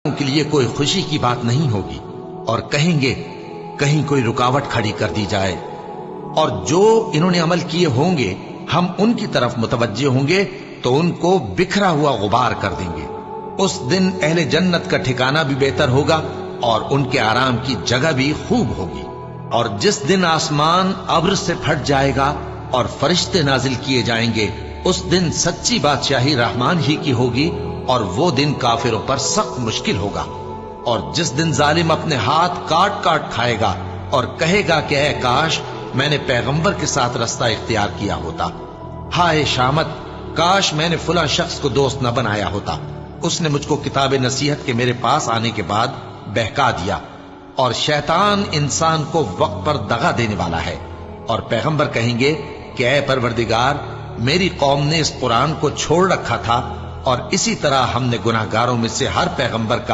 के लिए कोई खुशी की बात नहीं होगी और कहेंगे कहीं कोई रुकावट खड़ी कर दी जाए। और जो इन्होंने अमल किए होंगे हम उनकी तरफ मुतवज्जे होंगे तो उनको बिखरा हुआ गुबार कर देंगे। उस दिन अहले जन्नत का ठिकाना भी बेहतर होगा और उनके आराम की जगह भी खूब होगी। और जिस दिन आसमान अब्र से फट जाएगा और फरिश्ते नाजिल किए जाएंगे, उस दिन सच्ची बादशाही रहमान ही की होगी और वो दिन काफिरों पर सख्त मुश्किल होगा। और जिस दिन जालिम अपने हाथ काट काट खाएगा और कहेगा कि ऐ काश मैंने पैगंबर के साथ रास्ता इख्तियार किया होता, हाय शामत, काश मैंने फला शख्स को दोस्त न बनाया होता, उसने मुझको किताब नसीहत के मेरे पास आने के बाद बहका दिया। और शैतान इंसान को वक्त पर दगा देने वाला है। और पैगंबर कहेंगे कि ऐ परवरदिगार, मेरी कौम ने इस कुरान को छोड़ रखा था और इसी तरह हमने गुनाहगारों में से हर पैगंबर का